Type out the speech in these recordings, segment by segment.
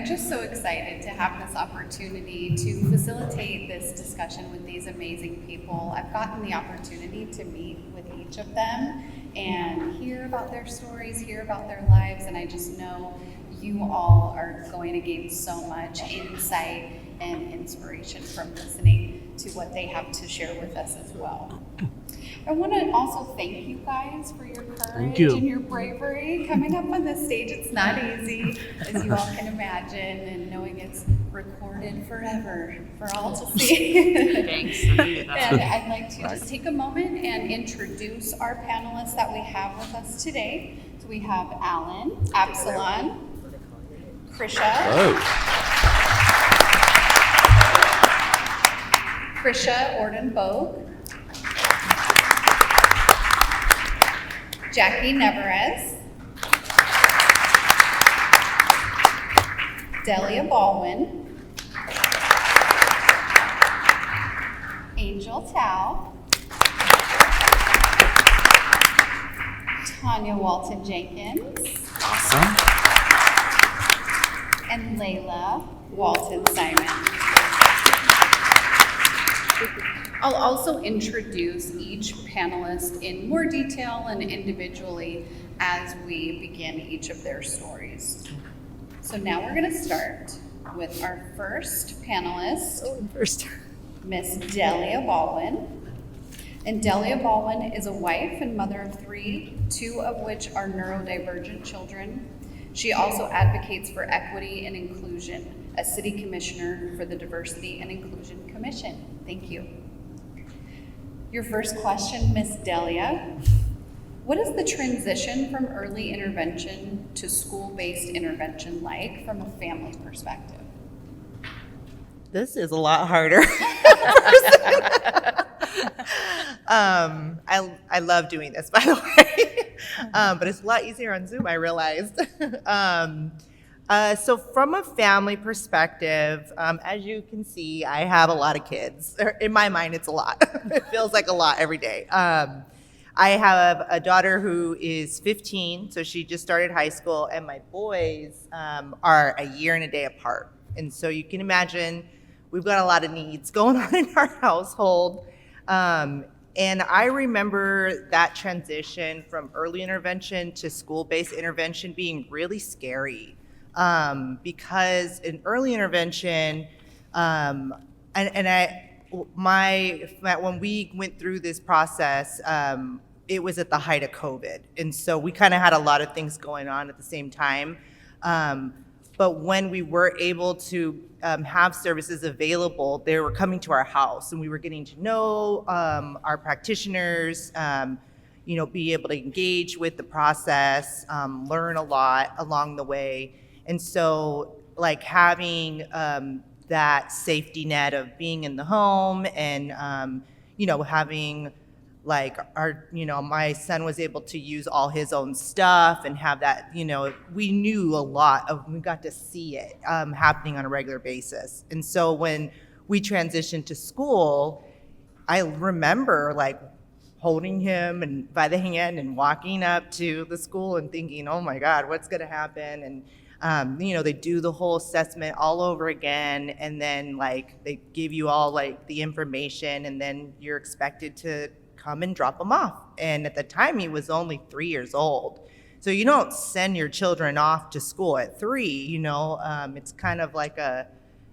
just so excited to have this opportunity to facilitate this discussion with these amazing people. I've gotten the opportunity to meet with each of them and hear about their stories, hear about their lives, and I just know you all are going to gain so much insight and inspiration from listening to what they have to share with us as well. I want to also thank you guys for your courage and your bravery. Coming up on this stage, it's not easy, as you all can imagine, and knowing it's recorded forever for all to see. Thanks. And I'd like to just take a moment and introduce our panelists that we have with us today. So we have Alan, Absalon, Krisha Orden-Bogue, Jackie Neverez, Delia Baldwin, Angel Tao, Tanya Walton Jenkins, Awesome. and Layla Walton Simon. I'll also introduce each panelist in more detail and individually as we begin each of their stories. So now we're going to start with our first panelist, Miss Delia Baldwin. And Delia Baldwin is a wife and mother of 3, 2 of which are neurodivergent children. She also advocates for equity and inclusion as City Commissioner for the Diversity and Inclusion Commission. Thank you. Your first question, Miss Delia. What is the transition from early intervention to school-based intervention like from a family perspective? This is a lot harder. I love doing this, by the way, but it's a lot easier on Zoom, I realized. So from a family perspective, as you can see, I have a lot of kids. In my mind, it's a lot. It feels like a lot every day. I have a daughter who is 15, so she just started high school, and my boys are a year and a day apart. And so you can imagine we've got a lot of needs going on in our household. And I remember that transition from early intervention to school-based intervention being really scary. Because in early intervention, when we went through this process, it was at the height of COVID. And so we kind of had a lot of things going on at the same time. But when we were able to have services available, they were coming to our house and we were getting to know our practitioners, be able to engage with the process, learn a lot along the way. And so like having that safety net of being in the home and, having like my son was able to use all his own stuff and have that, we knew a lot of, we got to see it happening on a regular basis. And so when we transitioned to school, I remember like holding him and by the hand and walking up to the school and thinking, oh my God, what's gonna happen? And they do the whole assessment all over again, and then like they give you all like the information, and then you're expected to come and drop him off. And at the time he was only 3 years old, so you don't send your children off to school at 3. It's kind of like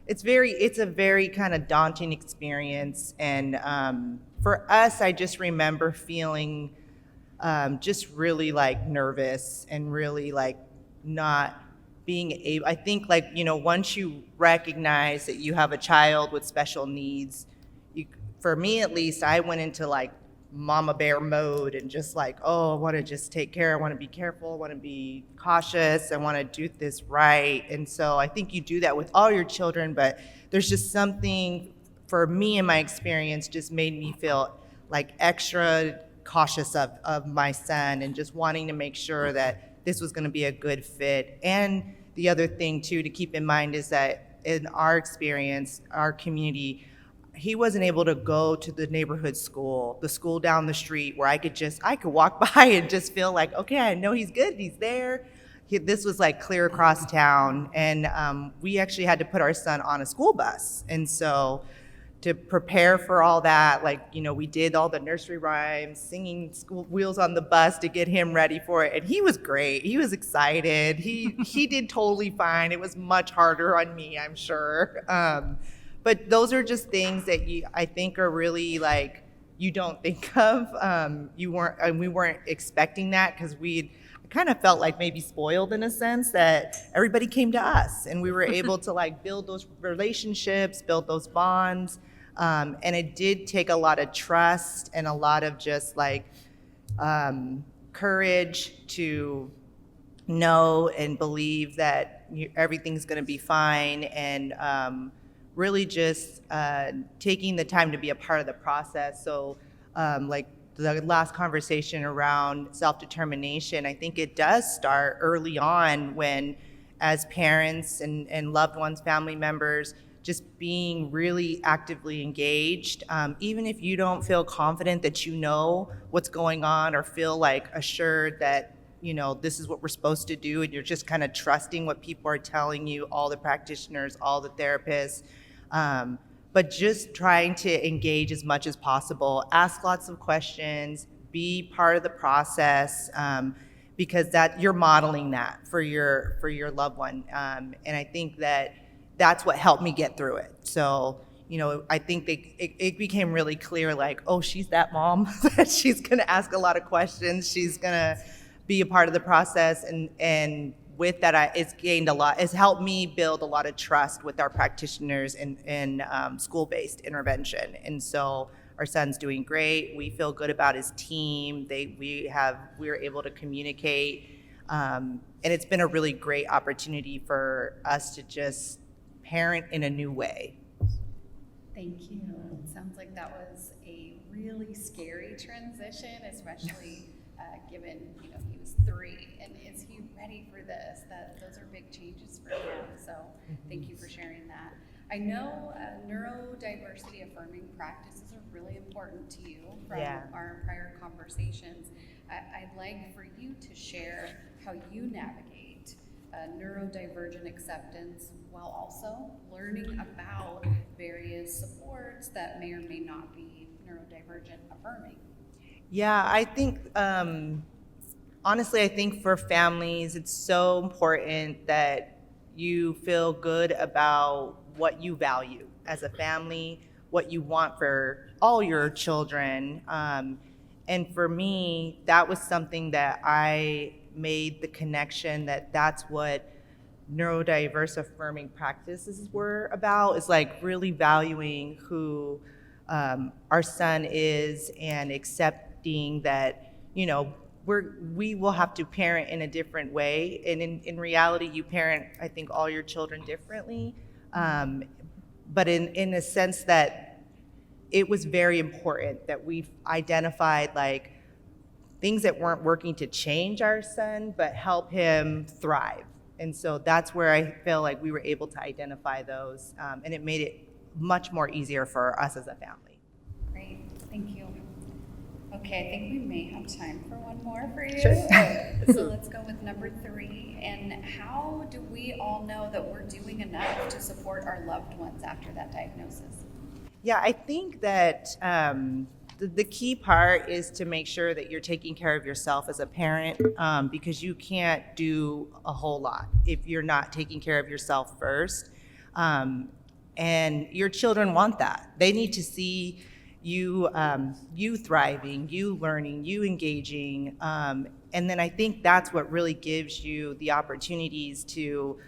it's a very kind of daunting experience. And for us, I just remember feeling just really like nervous and really like not being able, I think like, once you recognize that you have a child with special needs, for me at least, I went into like mama bear mode and just like, oh, I want to just take care, I want to be careful, I want to be cautious, I want to do this right. And so I think you do that with all your children, but there's just something for me in my experience just made me feel like extra cautious of my son and just wanting to make sure that this was going to be a good fit. And the other thing too to keep in mind is that in our experience, our community, he wasn't able to go to the neighborhood school, the school down the street where I could walk by and just feel like, okay, I know he's good, he's there. this was like clear across town, and we actually had to put our son on a school bus. And so to prepare for all that, like, we did all the nursery rhymes, singing school wheels on the bus to get him ready for it. And he was great. He was excited. He did totally fine. It was much harder on me, I'm sure. But those are just things that I think are really like, you don't think of. We weren't expecting that, because I kind of felt like maybe spoiled in a sense that everybody came to us and we were able to like build those relationships, build those bonds. And it did take a lot of trust and a lot of just like courage to know and believe that everything's going to be fine, and really just taking the time to be a part of the process. So like the last conversation around self-determination, I think it does start early on when, as parents and loved ones, family members, just being really actively engaged. Even if you don't feel confident that you know what's going on, or feel like assured that this is what we're supposed to do, and you're just kind of trusting what people are telling you, all the practitioners, all the therapists, but just trying to engage as much as possible, ask lots of questions, be part of the process, because that you're modeling that for your loved one, and I think that's what helped me get through it. So I think it became really clear, like, oh, she's that mom that she's gonna ask a lot of questions, she's gonna be a part of the process, and with that, it's gained a lot. It's helped me build a lot of trust with our practitioners in school-based intervention. And so our son's doing great. We feel good about his team. We were able to communicate, and it's been a really great opportunity for us to just parent in a new way. Thank you. It sounds like that was a really scary transition, especially given he was 3, and is he ready for this? Those are big changes for him. So thank you for sharing that. I know neurodiversity affirming practices are really important to you from our prior conversations. I'd like for you to share how you navigate neurodivergent acceptance while also learning about various supports that may or may not be neurodivergent affirming. Yeah, I think, honestly, I think for families, it's so important that you feel good about what you value as a family, what you want for all your children. And for me, that was something that I made the connection that's what neurodiverse affirming practices were about, is like really valuing who our son is, and accepting that we will have to parent in a different way, and in reality you parent, I think, all your children differently, but in a sense that it was very important that we've identified like things that weren't working to change our son but help him thrive. And so that's where I feel like we were able to identify those, and it made it much more easier for us as a family. Great, thank you. Okay, I think we may have time for one more for you. Sure. So let's go with number 3. And how do we all know that we're doing enough to support our loved ones after that diagnosis? Yeah, I think that the key part is to make sure that you're taking care of yourself as a parent, because you can't do a whole lot if you're not taking care of yourself first. And your children want that. They need to see you thriving, you learning, you engaging. And then I think that's what really gives you the opportunities to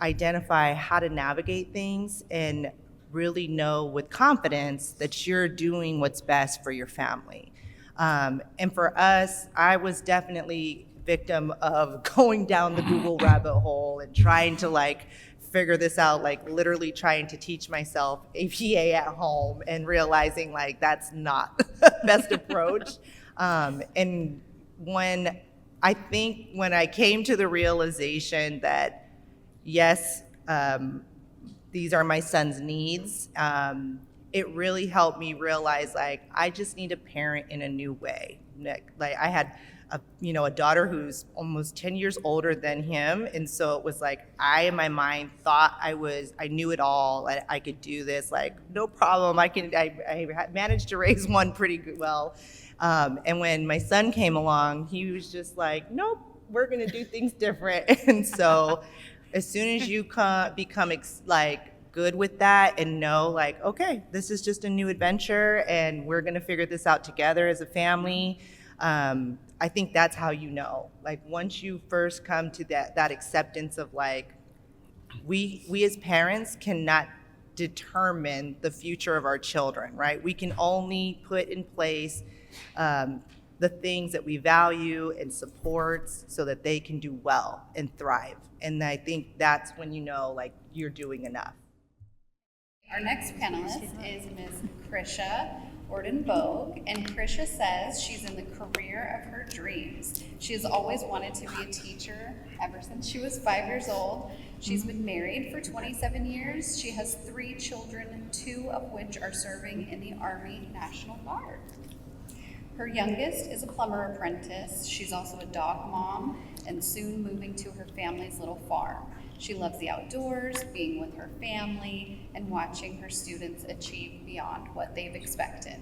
identify how to navigate things and really know with confidence that you're doing what's best for your family. And for us, I was definitely victim of going down the Google rabbit hole and trying to like figure this out, like literally trying to teach myself APA at home and realizing like that's not the best approach. And when I came to the realization that yes, these are my son's needs, it really helped me realize like I just need to parent in a new way. Like I had a daughter who's almost 10 years older than him. And so it was like, I, in my mind, thought I knew it all. I could do this, like, no problem. I managed to raise one pretty good, well. And when my son came along, he was just like, nope, we're going to do things different. And so as soon as you become good with that and know, like, okay, this is just a new adventure and we're going to figure this out together as a family. I think that's how you know. Like, once you first come to that acceptance of, like, we as parents cannot determine the future of our children, right? We can only put in place the things that we value and support so that they can do well and thrive. And I think that's when you know, like, you're doing enough. Our next panelist is Ms. Krisha Ordenbogue, and Krisha says she's in the career of her dreams. She has always wanted to be a teacher ever since she was 5 years old. She's been married for 27 years. She has 3 children, 2 of which are serving in the Army National Guard. Her youngest is a plumber apprentice. She's also a dog mom and soon moving to her family's little farm. She loves the outdoors, being with her family, and watching her students achieve beyond what they've expected.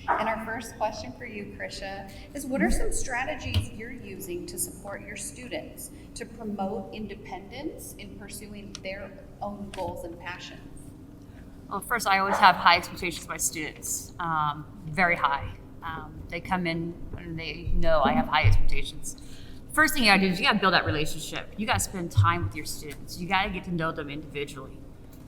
And our first question for you, Krisha, is what are some strategies you're using to support your students to promote independence in pursuing their own goals and passions? Well, first, I always have high expectations of my students, very high. They come in and they know I have high expectations. First thing you gotta do is you gotta build that relationship. You gotta spend time with your students. You gotta get to know them individually.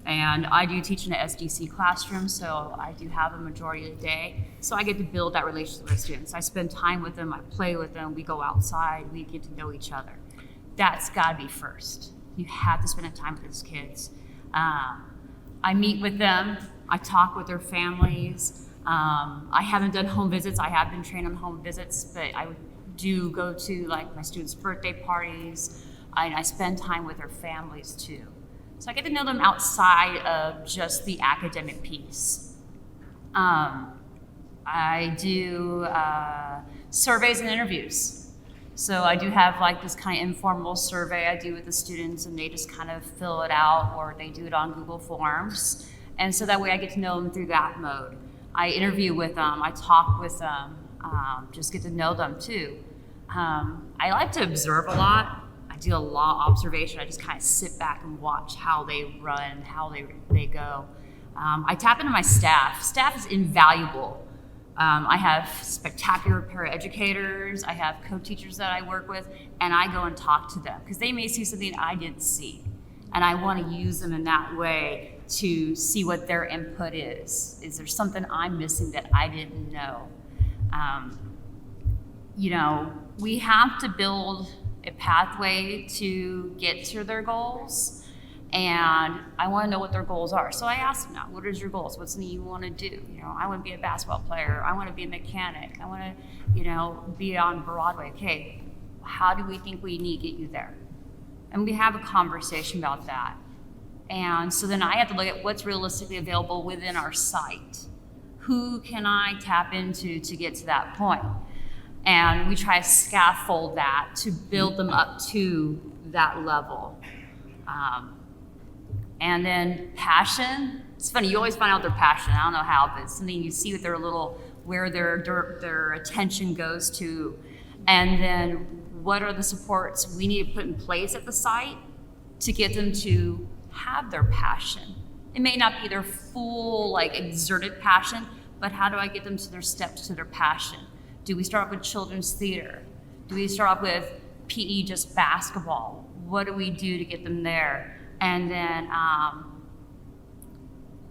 And I do teach in an SDC classroom, so I do have a majority of the day. So I get to build that relationship with my students. I spend time with them, I play with them, we go outside, we get to know each other. That's gotta be first. You have to spend time with those kids. I meet with them, I talk with their families. I haven't done home visits. I have been trained on home visits, but I do go to, like, my students' birthday parties. I spend time with their families too. So I get to know them outside of just the academic piece. I do surveys and interviews. So I do have, like, this kind of informal survey I do with the students, and they just kind of fill it out, or they do it on Google Forms. And so that way I get to know them through that mode. I interview with them, I talk with them, just get to know them too. I like to observe a lot. I do a lot of observation. I just kind of sit back and watch how they run, how they go. I tap into my staff. Staff is invaluable. I have spectacular paraeducators. I have co-teachers that I work with, and I go and talk to them because they may see something I didn't see. And I want to use them in that way to see what their input is. Is there something I'm missing that I didn't know? We have to build a pathway to get to their goals, and I want to know what their goals are. So I ask them now, what is your goals? What's something you want to do? I want to be a basketball player. I want to be a mechanic. I want to, be on Broadway. Okay, how do we think we need to get you there? And we have a conversation about that. And so then I have to look at what's realistically available within our site. Who can I tap into to get to that point? And we try to scaffold that to build them up to that level. And then passion. It's funny, you always find out their passion. I don't know how, but it's something you see with where their attention goes to. And then what are the supports we need to put in place at the site to get them to have their passion? It may not be their full, exerted passion, but how do I get them to their steps to their passion? Do we start off with children's theater? Do we start off with PE, just basketball? What do we do to get them there? And then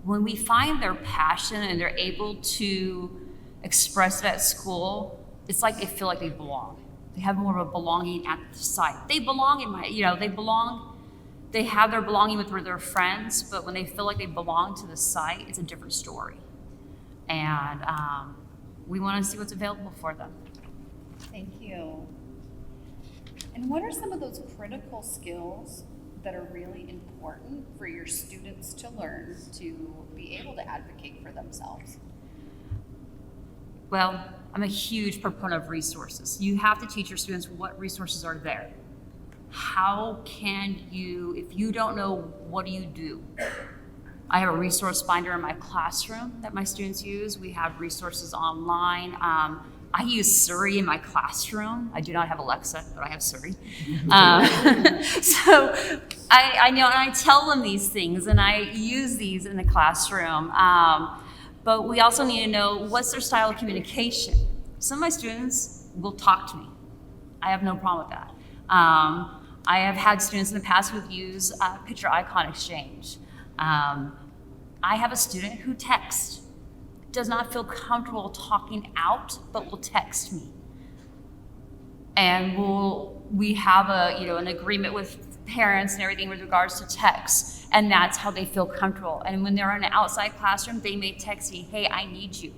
when we find their passion and they're able to express it at school, it's like they feel like they belong. They have more of a belonging at the site. They belong they have their belonging with their friends, but when they feel like they belong to the site, it's a different story. And we want to see what's available for them. Thank you. And what are some of those critical skills that are really important for your students to learn to be able to advocate for themselves? Well, I'm a huge proponent of resources. You have to teach your students what resources are there. How can you, if you don't know, what do you do? I have a resource finder in my classroom that my students use. We have resources online. I use Siri in my classroom. I do not have Alexa, but I have Siri. So I know, and I tell them these things, and I use these in the classroom. But we also need to know what's their style of communication. Some of my students will talk to me. I have no problem with that. I have had students in the past who use picture icon exchange. I have a student who texts, does not feel comfortable talking out, but will text me. And we have an agreement with parents and everything with regards to text, and that's how they feel comfortable. And when they're in an outside classroom, they may text me, hey, I need you.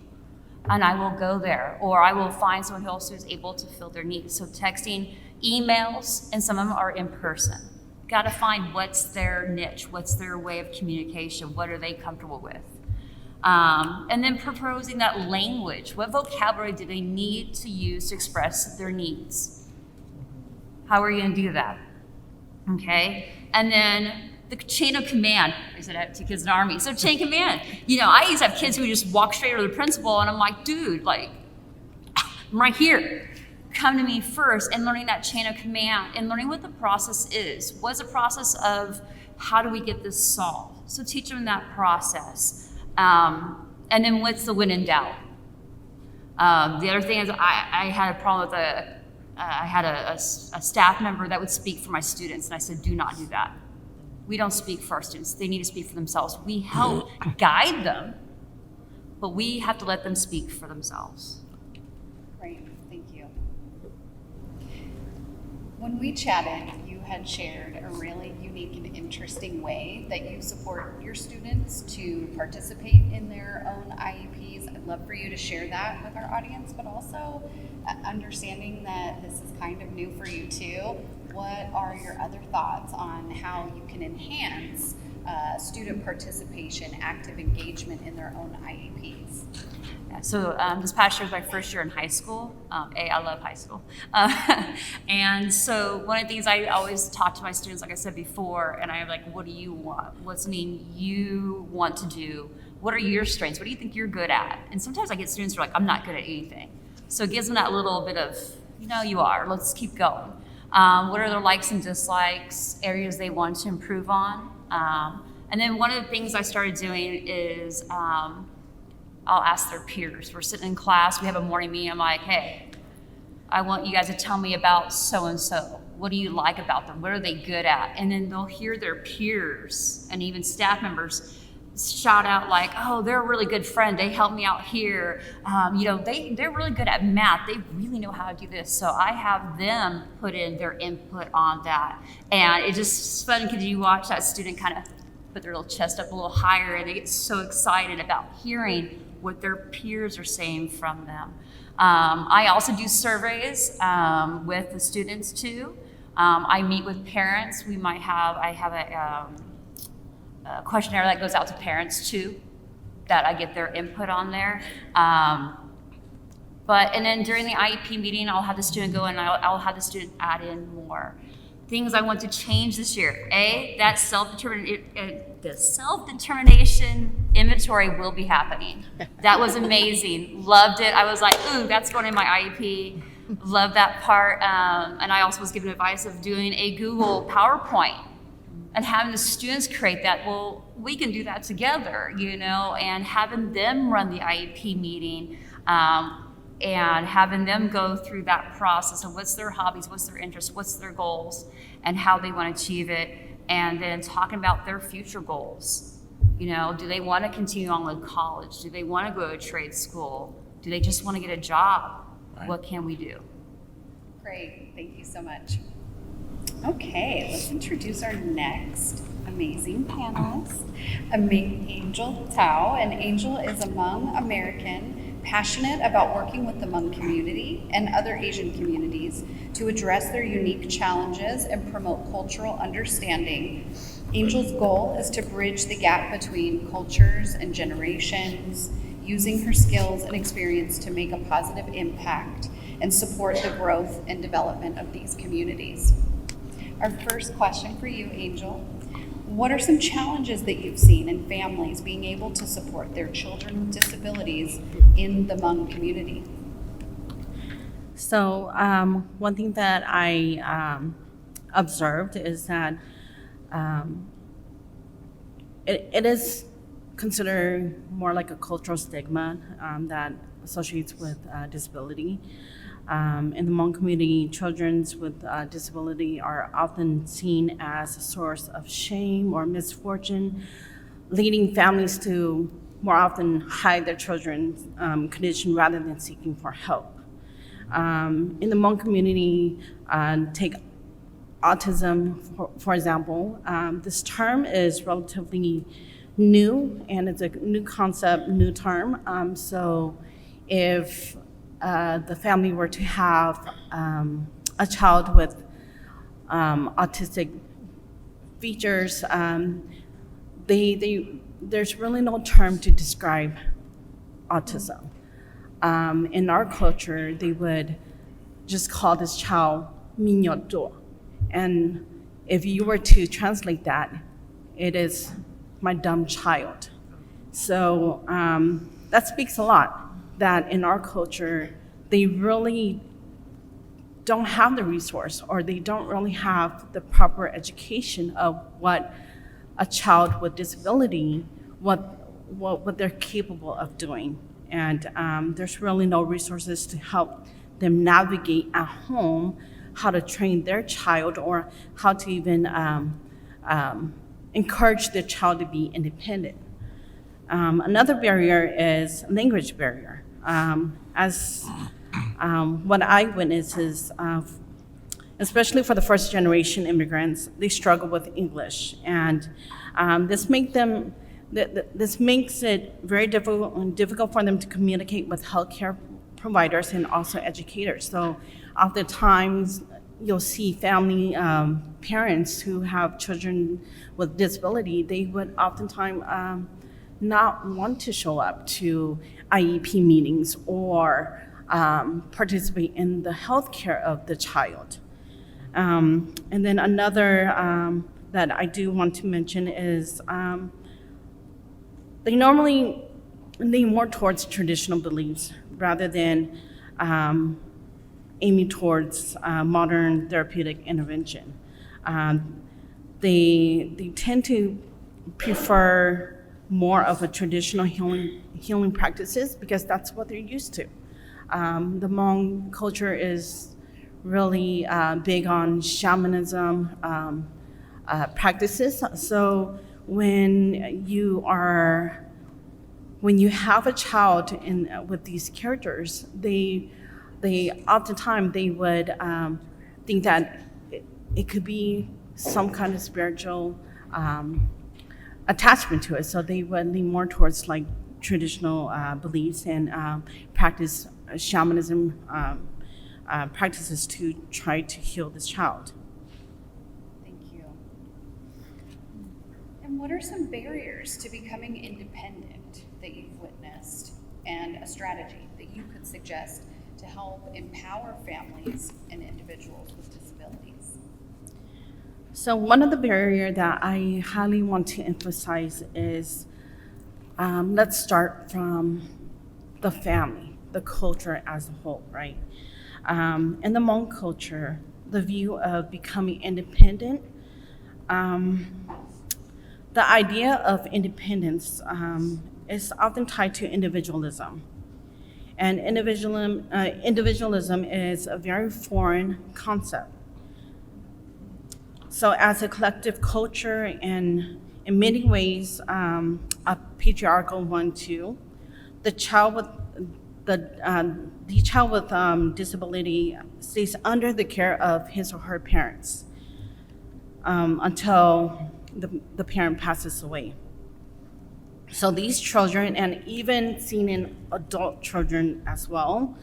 And I will go there, or I will find someone else who's able to fill their needs. So texting, emails, and some of them are in person. Got to find what's their niche, what's their way of communication, what are they comfortable with. And then proposing that language. What vocabulary do they need to use to express their needs? How are you going to do that? Okay? And then the chain of command. I said I have 2 kids in the Army. So chain of command. I used to have kids who would just walk straight to the principal, and I'm like, dude, I'm right here. Come to me first, and learning that chain of command and learning what the process is. What's the process of how do we get this solved? So teach them that process. And then what's the when in doubt? The other thing is I had a problem with I had a staff member that would speak for my students, and I said, do not do that. We don't speak for our students. They need to speak for themselves. We help guide them, but we have to let them speak for themselves. Great, thank you. When we chatted, you had shared a really unique and interesting way that you support your students to participate in their own IEPs. I'd love for you to share that with our audience, but also understanding that this is kind of new for you too. What are your other thoughts on how you can enhance student participation, active engagement in their own IEPs? Yeah, so this past year was my first year in high school. I love high school. And so one of the things I always talk to my students, like I said before, and I'm like, what do you want? What's something you want to do? What are your strengths? What do you think you're good at? And sometimes I get students who are like, I'm not good at anything. So it gives them that little bit of, you are, let's keep going. What are their likes and dislikes, areas they want to improve on? And then one of the things I started doing is I'll ask their peers. We're sitting in class, we have a morning meeting, I'm like, hey, I want you guys to tell me about so-and-so. What do you like about them? What are they good at? And then they'll hear their peers and even staff members shout out like, oh, they're a really good friend. They help me out here. They're really good at math. They really know how to do this. So I have them put in their input on that. And it's just fun because you watch that student kind of put their little chest up a little higher, and they get so excited about hearing what their peers are saying from them. I also do surveys with the students too. I meet with parents. I have a questionnaire that goes out to parents too, that I get their input on there. And then during the IEP meeting, I'll have the student go and I'll have the student add in more things I want to change this year. That the self-determination inventory will be happening. That was amazing. Loved it. I was like, ooh, that's going in my IEP. Love that part. And I also was given advice of doing a Google PowerPoint and having the students create that. Well, we can do that together, and having them run the IEP meeting, and having them go through that process of what's their hobbies, what's their interests, what's their goals, and how they want to achieve it, and then talking about their future goals. Do they want to continue on with college? Do they want to go to trade school? Do they just want to get a job? Right. What can we do? Great, thank you so much. Okay, let's introduce our next amazing panelist, Angel Tao. And Angel is a Hmong American passionate about working with the Hmong community and other Asian communities to address their unique challenges and promote cultural understanding. Angel's goal is to bridge the gap between cultures and generations, using her skills and experience to make a positive impact and support the growth and development of these communities. Our first question for you, Angel. What are some challenges that you've seen in families being able to support their children with disabilities in the Hmong community? So one thing that I observed is that it is considered more like a cultural stigma that associates with disability. In the Hmong community, children with disability are often seen as a source of shame or misfortune, leading families to more often hide their children's condition rather than seeking for help. In the Hmong community, take autism, for example. This term is relatively new, and it's a new concept, new term. So if the family were to have a child with autistic features, there's really no term to describe autism. In our culture, they would just call this child minyoto. And if you were to translate that, it is my dumb child. So that speaks a lot, that in our culture, they really don't have the resource, or they don't really have the proper education of what a child with disability, what they're capable of doing. And there's really no resources to help them navigate at home how to train their child, or how to even encourage their child to be independent. Another barrier is language barrier. What I witness is, especially for the first generation immigrants, they struggle with English, and this makes it very difficult for them to communicate with healthcare providers and also educators. So oftentimes you'll see family parents who have children with disability, they would oftentimes not want to show up to IEP meetings or participate in the healthcare of the child. And then another that I do want to mention is they normally lean more towards traditional beliefs rather than aiming towards modern therapeutic intervention. They tend to prefer more of a traditional healing practices because that's what they're used to. The Hmong culture is really big on shamanism practices. So when you have a child with these characters, they oftentimes they would think that it could be some kind of spiritual attachment to it. So they would lean more towards like traditional beliefs and practice shamanism practices to try to heal this child. Thank you. And what are some barriers to becoming independent that you've witnessed, and a strategy that you could suggest to help empower families and individuals with disabilities? So one of the barriers that I highly want to emphasize is let's start from the family, the culture as a whole, right? In the Hmong culture, the view of becoming independent, the idea of independence is often tied to individualism. And individualism is a very foreign concept. So as a collective culture, and in many ways, a patriarchal one too, the child with disability stays under the care of his or her parents until the parent passes away. So these children, and even seen in adult children as well,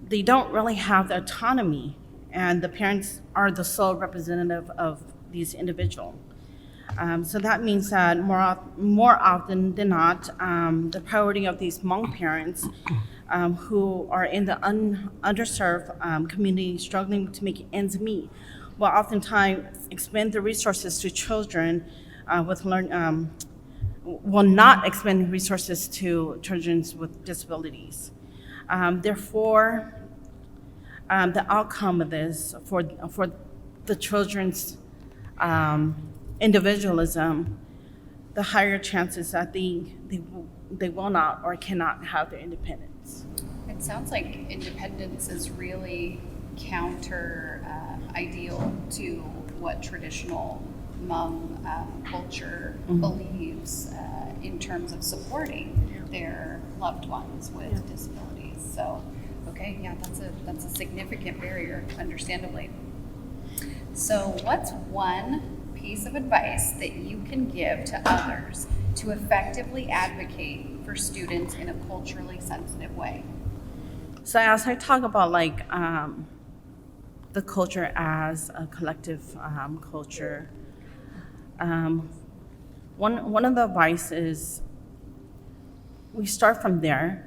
they don't really have the autonomy, and the parents are the sole representative of these individuals. So that means that more often than not, the priority of these Hmong parents who are in the underserved community struggling to make ends meet will oftentimes expend the resources to children will not expend resources to children with disabilities. Therefore, the outcome of this for the children's individualism, the higher chances that they will not or cannot have their independence. It sounds like independence is really counter ideal to what traditional Hmong culture believes in terms of supporting their loved ones with disabilities. So, okay, yeah, that's a significant barrier, understandably. So, what's one piece of advice that you can give to others to effectively advocate for students in a culturally sensitive way? So as I talk about the culture as a collective culture, one of the advice is we start from there.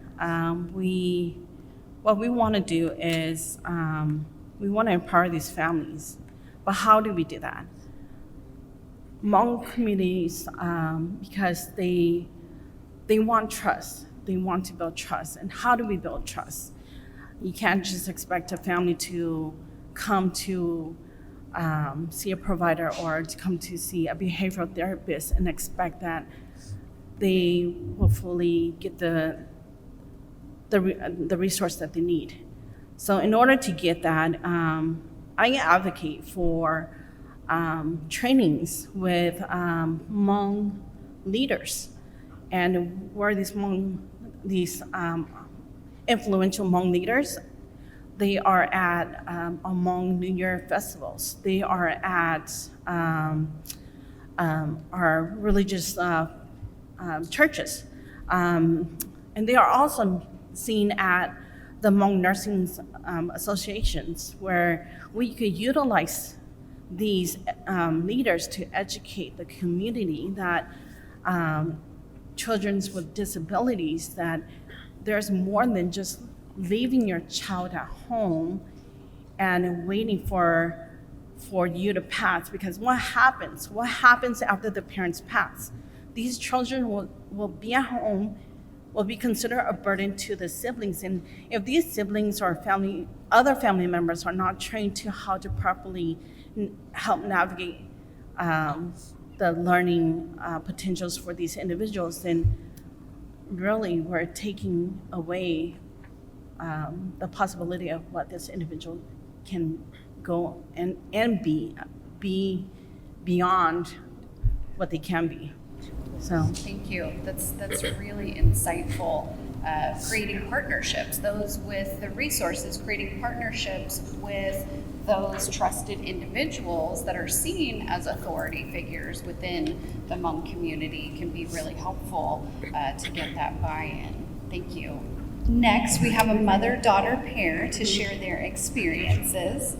What we want to do is we want to empower these families, but how do we do that? Hmong communities, because they want trust. They want to build trust. And how do we build trust? You can't just expect a family to come to see a provider or to come to see a behavioral therapist and expect that they will fully get the resource that they need. So in order to get that, I advocate for trainings with Hmong leaders, and where these influential Hmong leaders, they are at Hmong New Year festivals. They are at our religious churches, and they are also seen at the Hmong nursing associations, where we could utilize these leaders to educate the community that children with disabilities, that there's more than just leaving your child at home and waiting for you to pass. Because what happens after the parents pass? These children will be at home, will be considered a burden to the siblings. And if these siblings or other family members are not trained to how to properly help navigate the learning potentials for these individuals, then really we're taking away the possibility of what this individual can go and be beyond what they can be. So thank you. That's really insightful. Creating partnerships, those with the resources, creating partnerships with those trusted individuals that are seen as authority figures within the Hmong community can be really helpful to get that buy-in. Thank you. Next, we have a mother-daughter pair to share their experiences.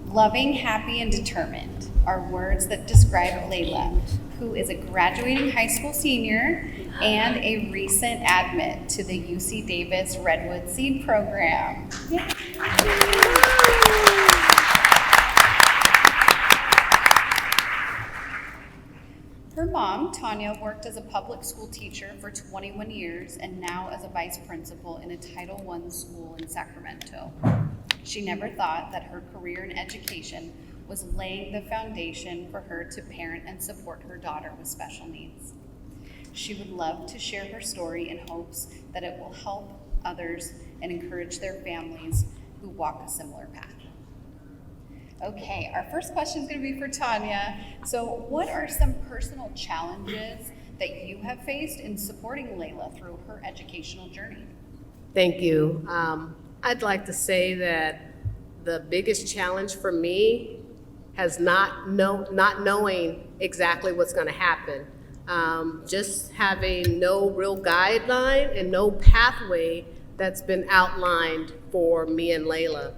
Loving, happy, and determined are words that describe Layla, who is a graduating high school senior and a recent admit to the UC Davis Redwood Seed Program. Her mom, Tanya, worked as a public school teacher for 21 years and now as a vice principal in a Title I school in Sacramento. She never thought that her career in education was laying the foundation for her to parent and support her daughter with special needs. She would love to share her story in hopes that it will help others and encourage their families who walk a similar path. Okay, our first question is going to be for Tanya. So what are some personal challenges that you have faced in supporting Layla through her educational journey? Thank you. I'd like to say that the biggest challenge for me has not knowing exactly what's going to happen. Just having no real guideline and no pathway that's been outlined for me and Layla.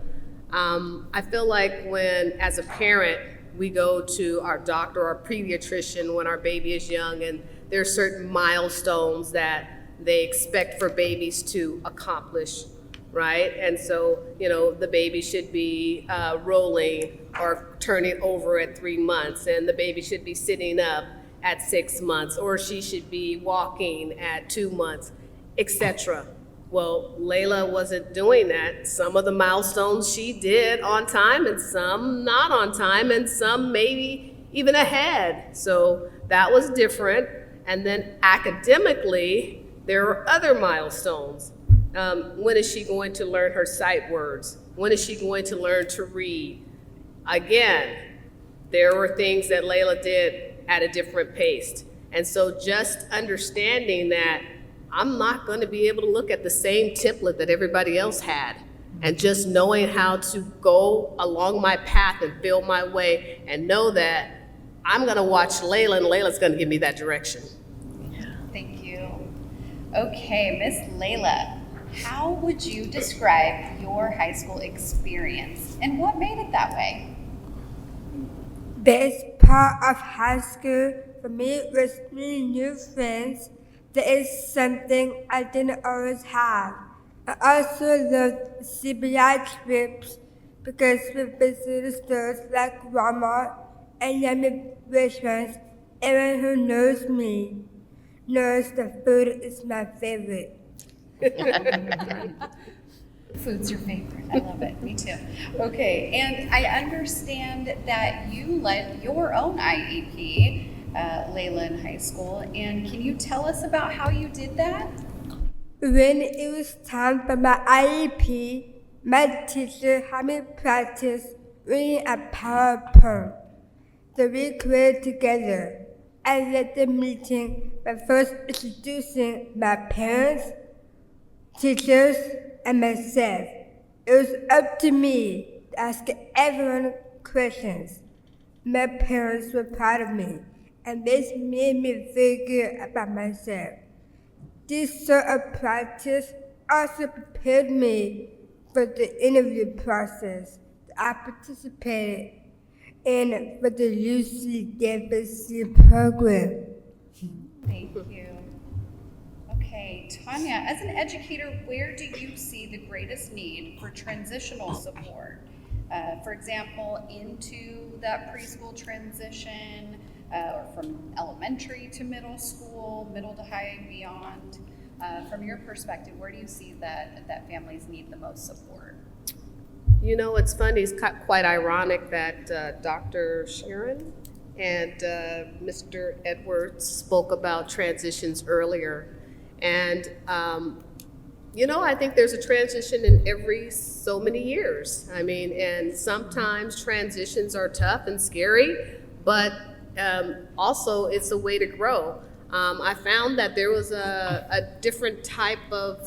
I feel like when, as a parent, we go to our doctor or our pediatrician when our baby is young, and there are certain milestones that they expect for babies to accomplish, right? And so, the baby should be rolling or turning over at 3 months, and the baby should be sitting up at 6 months, or she should be walking at 2 months, etc. Well, Layla wasn't doing that. Some of the milestones she did on time, and some not on time, and some maybe even ahead. So that was different. And then academically, there are other milestones. When is she going to learn her sight words? When is she going to learn to read? Again, there were things that Layla did at a different pace. And so just understanding that I'm not going to be able to look at the same template that everybody else had, and just knowing how to go along my path and feel my way and know that I'm going to watch Layla and Layla's going to give me that direction. Thank you. Okay, Miss Layla, how would you describe your high school experience and what made it that way? Best part of high school for me was meeting new friends. That is something I didn't always have. I also loved CBI trips because we visited stores like Walmart and yummy restaurants. Everyone who knows me knows the food is my favorite. Food's your favorite. I love it. Me too. Okay, and I understand that you led your own IEP, Layla, in high school. And can you tell us about how you did that? When it was time for my IEP, my teacher had me practice reading a PowerPoint that we created together. I led the meeting by first introducing my parents, teachers, and myself. It was up to me to ask everyone questions. My parents were proud of me, and this made me feel good about myself. This sort of practice also prepared me for the interview process that I participated in for the Lucy Davidson program. Thank you. Okay, Tanya, as an educator, where do you see the greatest need for transitional support? For example, into that preschool transition, or from elementary to middle school, middle to high and beyond. From your perspective, where do you see that families need the most support? It's funny, it's quite ironic that Dr. Sharon and Mr. Edwards spoke about transitions earlier. And, I think there's a transition in every so many years. And sometimes transitions are tough and scary, but also it's a way to grow. I found that there was a different type of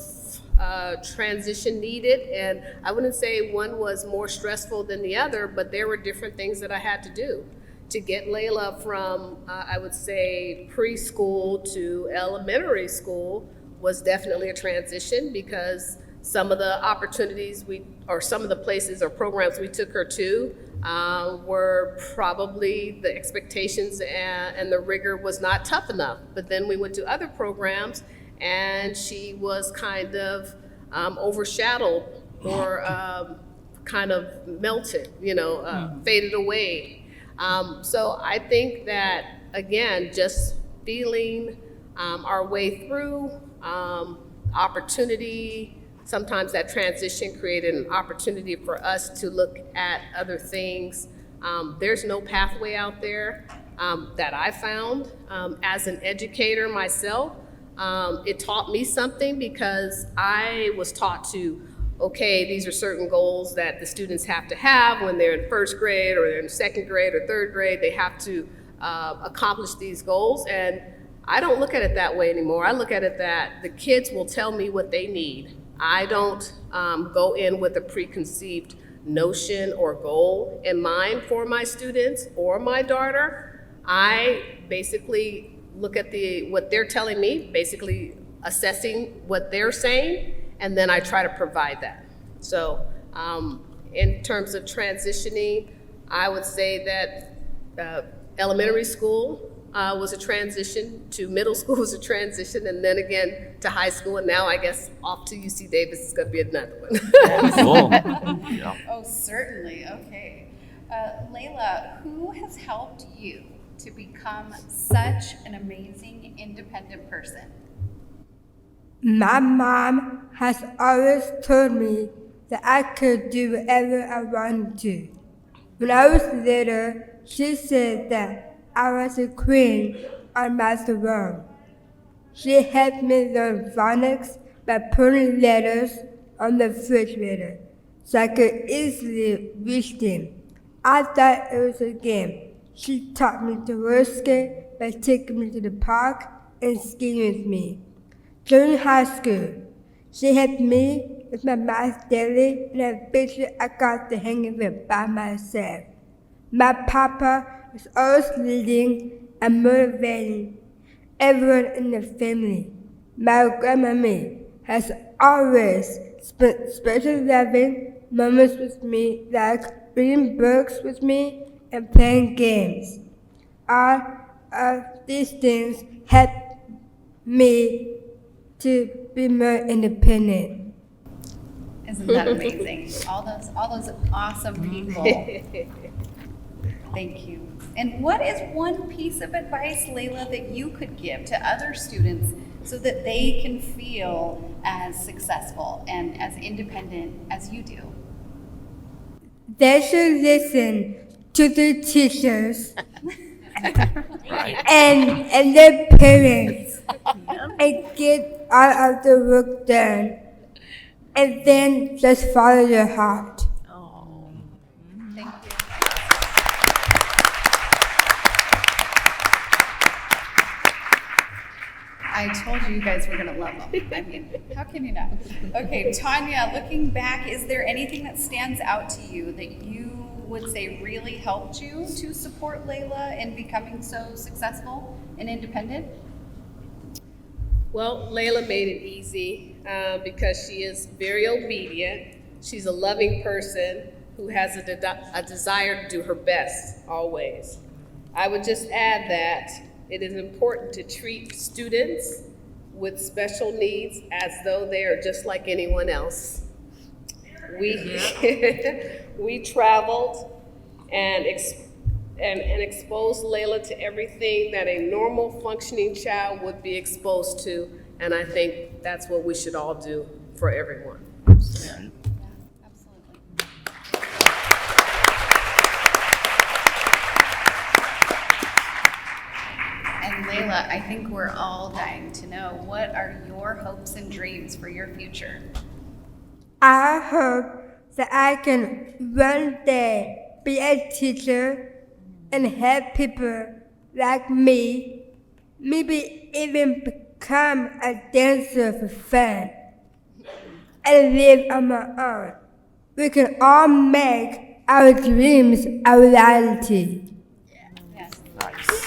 transition needed, and I wouldn't say one was more stressful than the other, but there were different things that I had to do to get Layla from, I would say, preschool to elementary school was definitely a transition, because some of the opportunities some of the places or programs we took her to were probably the expectations and the rigor was not tough enough. But then we went to other programs and she was kind of overshadowed or kind of melted, faded away. So I think that, again, just feeling our way through opportunity. Sometimes that transition created an opportunity for us to look at other things. There's no pathway out there that I found. As an educator myself, it taught me something, because I was taught to, okay, these are certain goals that the students have to have when they're in first grade or they're in second grade or third grade. They have to accomplish these goals. And I don't look at it that way anymore. I look at it that the kids will tell me what they need. I don't go in with a preconceived notion or goal in mind for my students or my daughter. I basically look at what they're telling me, basically assessing what they're saying, and then I try to provide that. So in terms of transitioning, I would say that elementary school was a transition, to middle school was a transition, and then again to high school, and now I guess off to UC Davis is going to be another one. Cool. Yeah. Oh, certainly. Okay. Layla, who has helped you to become such an amazing independent person? My mom has always told me that I could do whatever I wanted to. When I was little, she said that I was a queen on my throne. She helped me learn phonics by putting letters on the refrigerator so I could easily reach them. I thought it was a game. She taught me to roller skate by taking me to the park and skiing with me. During high school, she helped me with my math daily, and eventually I got to hang of it by myself. My papa was always leading and motivating everyone in the family. My grandmammy has always spent special loving moments with me, like reading books with me and playing games. All of these things help me to be more independent. Isn't that amazing? all those awesome people. Thank you. And what is one piece of advice, Layla, that you could give to other students so that they can feel as successful and as independent as you do? They should listen to the teachers and their parents and get all of the work done, and then just follow your heart. Thank you. I told you guys were going to love them. I mean, how can you not? Okay, Tanya, looking back, is there anything that stands out to you that you would say really helped you to support Layla in becoming so successful and independent? Well, Layla made it easy because she is very obedient. She's a loving person who has a desire to do her best always. I would just add that it is important to treat students with special needs as though they are just like anyone else. We traveled and exposed Layla to everything that a normal functioning child would be exposed to, and I think that's what we should all do for everyone. Absolutely. And Layla, I think we're all dying to know, what are your hopes and dreams for your future? I hope that I can one day be a teacher and help people like me, maybe even become a dancer for fun and live on my own. We can all make our dreams a reality. Yes. Nice.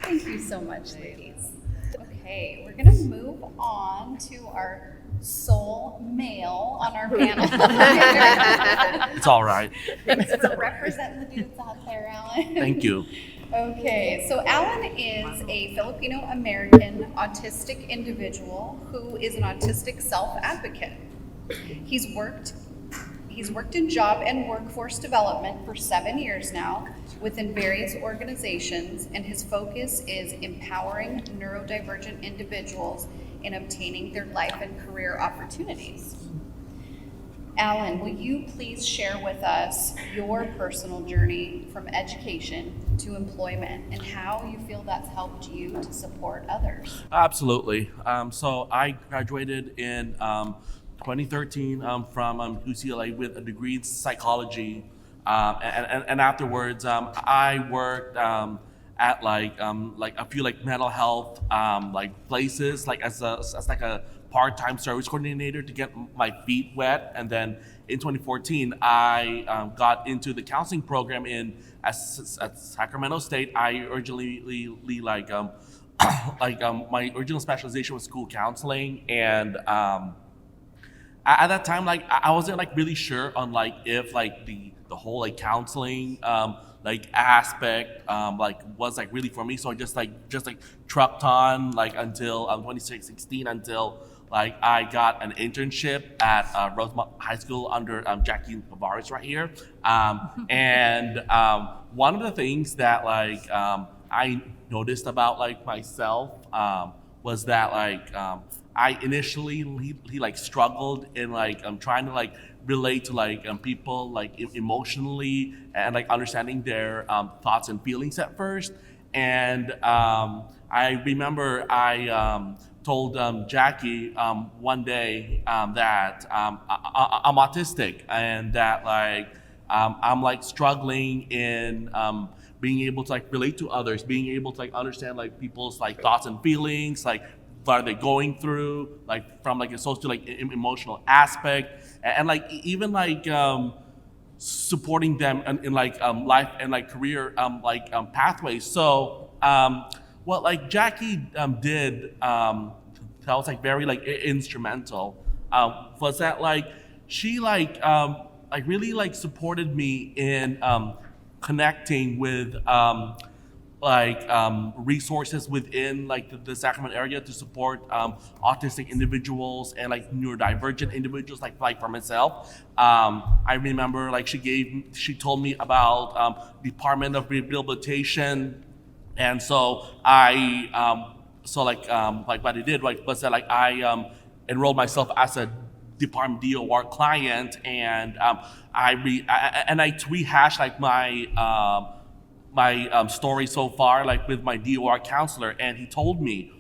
Thank you so much, ladies. Okay, we're gonna move on to our sole male on our panel. It's all right. Thanks for representing the dudes out there, Alan. Thank you. Okay, so Alan is a Filipino-American autistic individual who is an autistic self-advocate. He's worked in job and workforce development for 7 years now within various organizations, and his focus is empowering neurodivergent individuals in obtaining their life and career opportunities. Alan, will you please share with us your personal journey from education to employment and how you feel that's helped you to support others? Absolutely. So I graduated in 2013 from UCLA with a degree in psychology, and afterwards I worked at like a few like mental health like places, like as like a part-time service coordinator to get my feet wet. And then in 2014 I got into the counseling program at Sacramento State. I originally my original specialization was school counseling, and at that time, like I wasn't like really sure on like if like the whole like counseling like aspect like was like really for me. So I just like trucked on like until 2016 until like I got an internship at Rosemont High School under Jackie Pavaris right here. And one of the things that like I noticed about like myself was that like I initially he like struggled in like trying to like relate to like people like emotionally and like understanding their thoughts and feelings at first. And I remember I told Jackie one day that I'm autistic and that like I'm like struggling in being able to like relate to others, being able to like understand like people's like thoughts and feelings, like what are they going through, like from like a social like emotional aspect, and like even like supporting them in like life and like career pathways. So what like Jackie did that was like very like instrumental was that like she like really like supported me in connecting with resources within like the Sacramento area to support autistic individuals and like neurodivergent individuals like for myself. I remember like she told me about Department of Rehabilitation, and so I like what I did like was that like I enrolled myself as a Department DOR client, and I rehashed like my my story so far like with my DOR counselor, and he told me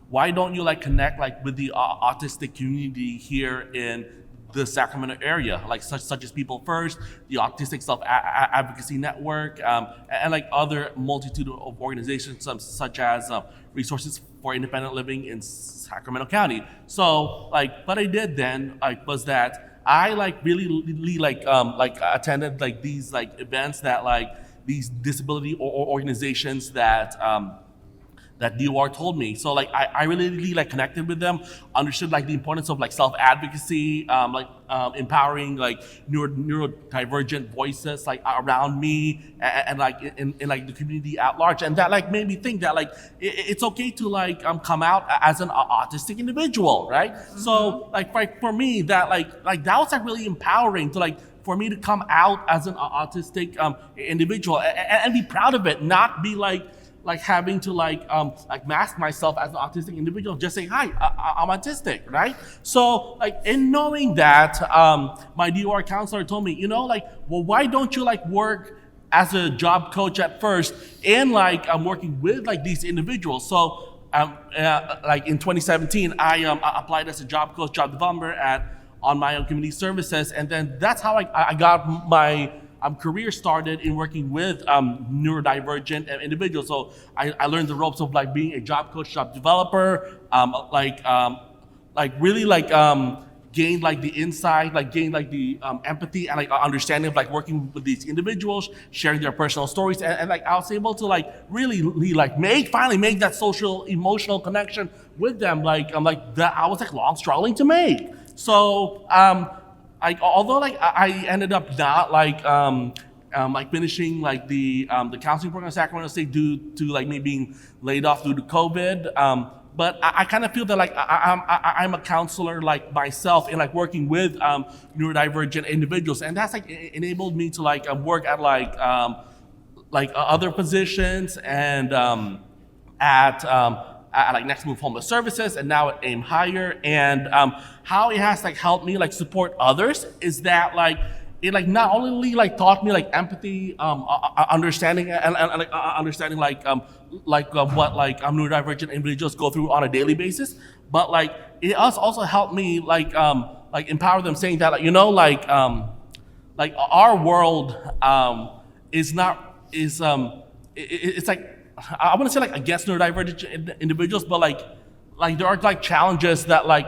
why don't you like connect like with the autistic community here in the Sacramento area, like such as People First, the Autistic Self Advocacy Network, and like other multitude of organizations such as Resources for Independent Living in Sacramento County. So like what I did then like was that I like really like attended like these like events that like these disability organizations that that DOR told me. So like I really like connected with them, understood like the importance of like self-advocacy, empowering like neurodivergent voices like around me and like in like the community at large. And that like made me think that like it's okay to like come out as an autistic individual, right? Mm-hmm. So like for me that like that was like really empowering to like for me to come out as an autistic individual and be proud of it, not be like having to like mask myself as an autistic individual, just saying, hi, I'm autistic, right? So like in knowing that, my DOR counselor told me, you know, like, well, why don't you like work as a job coach at first and like I'm working with like these individuals. So like in 2017, I applied as a job coach, job developer on my own community services. And then that's how I got my career started in working with neurodivergent individuals. So I learned the ropes of like being a job coach, job developer, gained like the insight, like gained like the empathy and like understanding of like working with these individuals, sharing their personal stories, and like I was able to like really like finally make that social emotional connection with them, like that I was like long struggling to make. So although like I ended up not like finishing like the counseling program in Sacramento State due to like me being laid off due to COVID, but I kind of feel that like I'm a counselor like myself in like working with neurodivergent individuals, and that's like enabled me to like work at like other positions and at like Next Move Homeless Services and now at Aim Higher. And how it has like helped me like support others is that like it like not only like taught me like empathy, understanding and understanding like what like neurodivergent individuals go through on a daily basis, but like it also helped me like empower them, saying that like you know like our world it's like I wouldn't say like against neurodivergent individuals, but like there are like challenges that like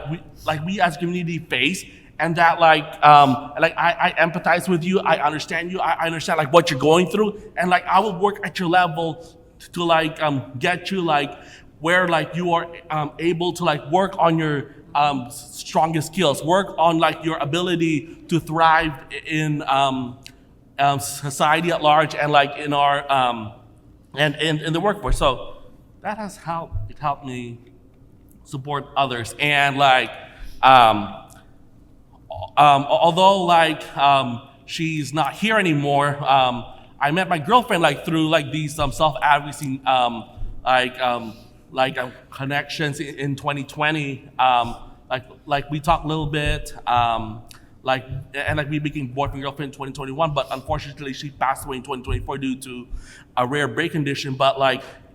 we as a community face, and that like I empathize with you, I understand you, I understand like what you're going through, and like I will work at your level to like get you like where like you are able to like work on your strongest skills. Work on like your ability to thrive in society at large and like in our and in the workforce. So that has helped. It helped me support others and like although like she's not here anymore. I met my girlfriend like through like these self-advocacy connections in 2020. Like we talked a little bit. We became boyfriend and girlfriend in 2021, but unfortunately she passed away in 2024 due to a rare brain condition. But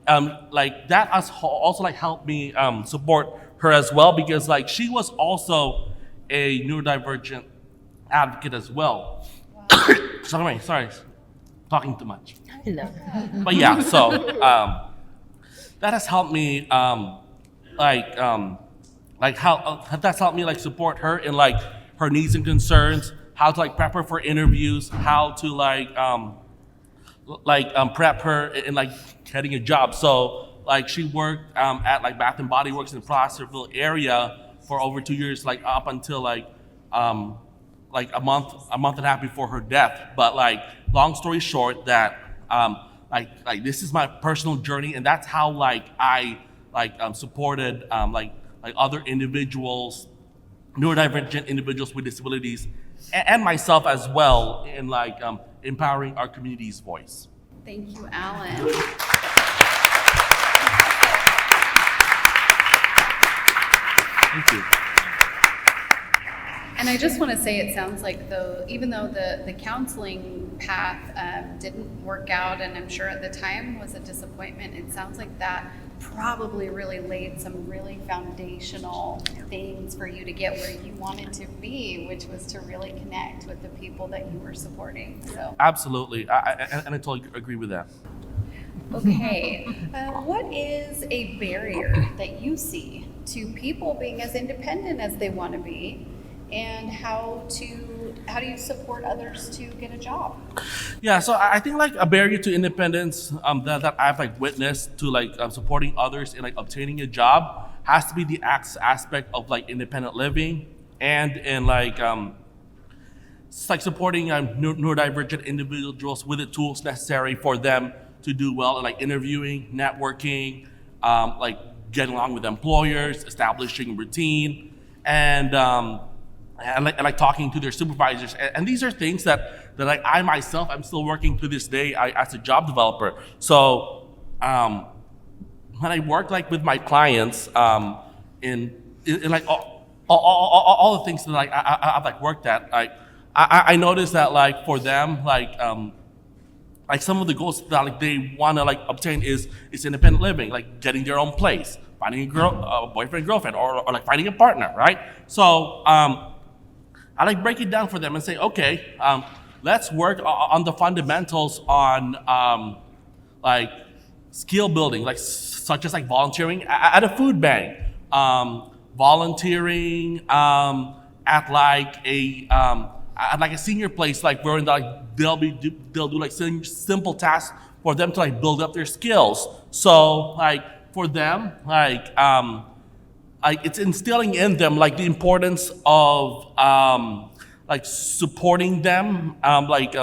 that has also like helped me support her as well, because like she was also a neurodivergent advocate as well. Wow. sorry, talking too much. No. But yeah, so that has helped me that's helped me like support her in like her needs and concerns, how to like prep her for interviews, how to prep her in like getting a job. So like she worked at like Bath and Body Works in the Placerville area for over 2 years, like up until like a month and a half before her death. But like long story short, that like this is my personal journey, and that's how like I supported like other individuals, neurodivergent individuals with disabilities, and myself as well, in like empowering our community's voice. Thank you, Alan. Thank you. And I just want to say, it sounds like even though the counseling path didn't work out, and I'm sure at the time was a disappointment, it sounds like that probably really laid some really foundational things for you to get where you wanted to be, which was to really connect with the people that you were supporting. So Absolutely, and I totally agree with that. okay, what is a barrier that you see to people being as independent as they want to be, and how do you support others to get a job? Yeah, so I think like a barrier to independence that I've like witnessed to like supporting others in like obtaining a job has to be the aspect of like independent living, and in like it's like supporting neurodivergent individuals with the tools necessary for them to do well in like interviewing, networking, like getting along with employers, establishing routine, and like talking to their supervisors. And these are things that like I myself, I'm still working to this day as a job developer. So when I work like with my clients in like all the things that like I've like worked at, like I noticed that like for them, like some of the goals that like they want to like obtain is independent living, like getting their own place, finding a boyfriend, girlfriend, or like finding a partner, right? So I like break it down for them and say, okay, let's work on the fundamentals on like skill building, like such as like volunteering at a food bank, volunteering at like a senior place, like where like they'll do like simple tasks for them to like build up their skills. So like for them, like it's instilling in them like the importance of like supporting them, like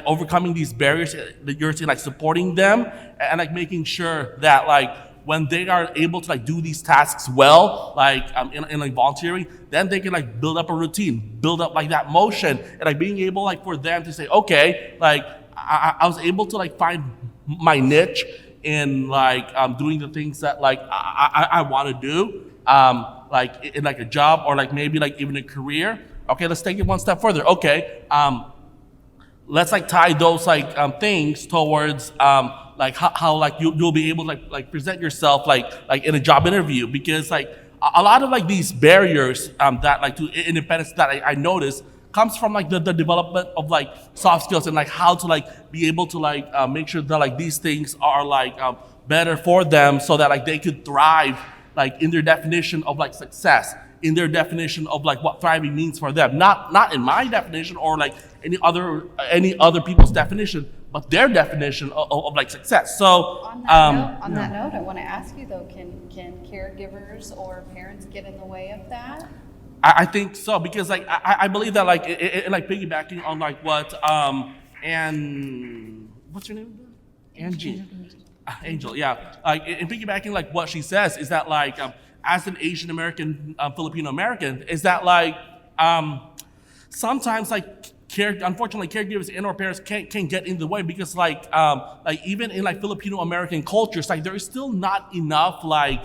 overcoming these barriers that you're saying, like supporting them and like making sure that like when they are able to like do these tasks well, like in like volunteering, then they can like build up a routine, build up like that motion, and like being able like for them to say, okay, like I was able to like find my niche in like doing the things that like I want to do, like in like a job or like maybe like even a career. Okay, let's take it one step further. Okay, let's like tie those like things towards like how like you'll be able to like present yourself like in a job interview, because like a lot of like these barriers that like to independence that I noticed comes from like the development of like soft skills and like how to like be able to like make sure that like these things are like better for them, so that like they could thrive in their definition of like success, in their definition of like what thriving means for them. Not in my definition or like any other people's definition, but their definition of like success. So On that note, I want to ask you though, can caregivers or parents get in the way of that? I think so, because like I believe that like like piggybacking on like what and what's her name? Angie. Angel, yeah. Like in piggybacking like what she says is that like as an Asian American, Filipino American, is that like sometimes like unfortunately caregivers and or parents can't get in the way, because like even in like Filipino American cultures, like there is still not enough like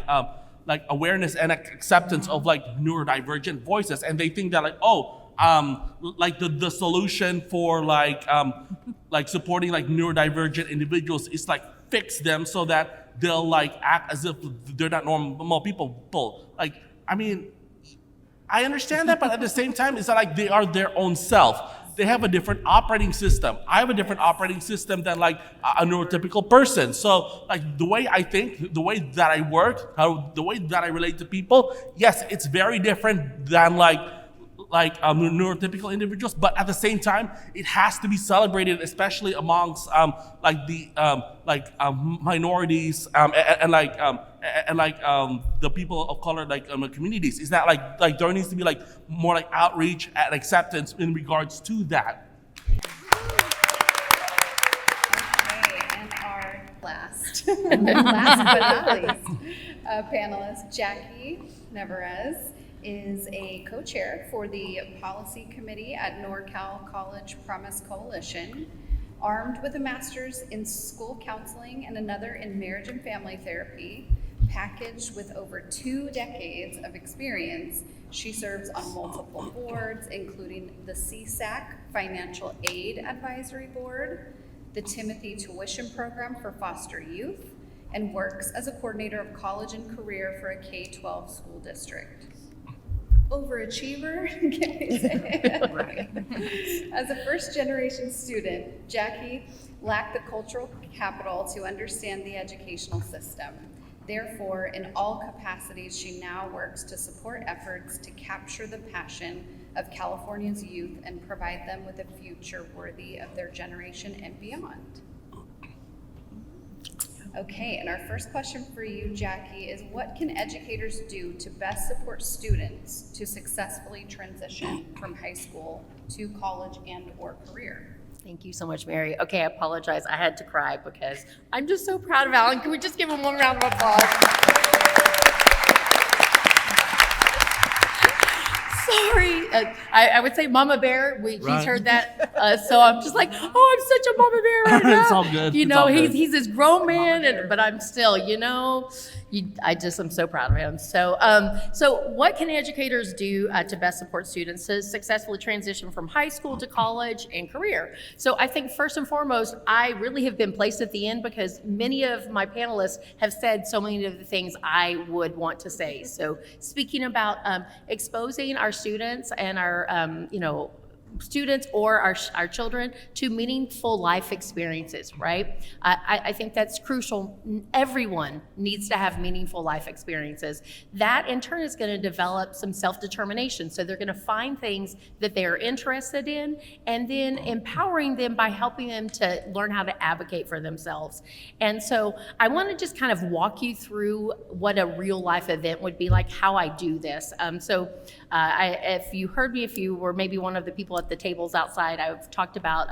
awareness and acceptance of like neurodivergent voices, and they think that like like the solution for like supporting like neurodivergent individuals is like fix them so that they'll like act as if they're not normal people. Like, I mean, I understand that, but at the same time, it's not like they are their own self. They have a different operating system. I have a different operating system than like a neurotypical person. So like the way I think, the way that I work, the way that I relate to people, yes, it's very different than like neurotypical individuals, but at the same time, it has to be celebrated, especially amongst minorities and the people of color communities. Is that like there needs to be like more like outreach and acceptance in regards to that. Okay, and our last but not least, panelist, Jackie Nevarez, is a co-chair for the policy committee at NorCal College Promise Coalition. Armed with a master's in school counseling and another in marriage and family therapy, packaged with over 2 decades of experience, she serves on multiple boards, including the CSAC Financial Aid Advisory Board, the Timothy Tuition Program for Foster Youth, and works as a coordinator of college and career for a K-12 school district. Overachiever, can we say? Right. As a first-generation student, Jackie lacked the cultural capital to understand the educational system. Therefore, in all capacities, she now works to support efforts to capture the passion of California's youth and provide them with a future worthy of their generation and beyond. Okay, and our first question for you, Jackie, is what can educators do to best support students to successfully transition from high school to college and or career? Thank you so much, Mary. Okay, I apologize. I had to cry because I'm just so proud of Alan. Can we just give him one round of applause? Sorry. I would say Mama Bear. He's heard that. So I'm just like, oh, I'm such a Mama Bear right now. It's all good. You It's know, all good. he's this grown man, but I'm still, I'm so proud of him. So what can educators do to best support students to successfully transition from high school to college and career? So I think first and foremost, I really have been placed at the end because many of my panelists have said so many of the things I would want to say. So speaking about exposing our students and our, students or our children to meaningful life experiences, right? I think that's crucial. Everyone needs to have meaningful life experiences. That in turn is going to develop some self-determination. So they're going to find things that they're interested in and then empowering them by helping them to learn how to advocate for themselves. And so I want to just kind of walk you through what a real life event would be like, how I do this. If you heard me, if you were maybe one of the people at the tables outside, I've talked about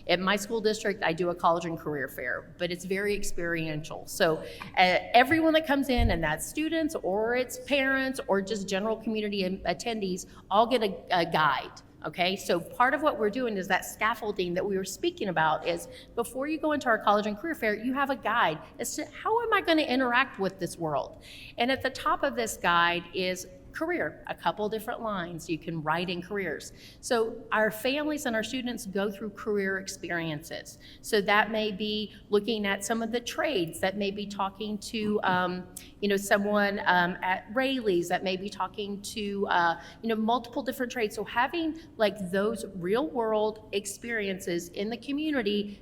at my school district, I do a college and career fair, but it's very experiential. So everyone that comes in, and that's students or it's parents or just general community attendees, all get a guide. Okay, so part of what we're doing is that scaffolding that we were speaking about is before you go into our college and career fair, you have a guide as to how am I going to interact with this world? And at the top of this guide is career, a couple different lines you can write in careers. So our families and our students go through career experiences. So that may be looking at some of the trades, that may be talking to someone at Rayleigh's, that may be talking to multiple different trades. So having like those real world experiences in the community,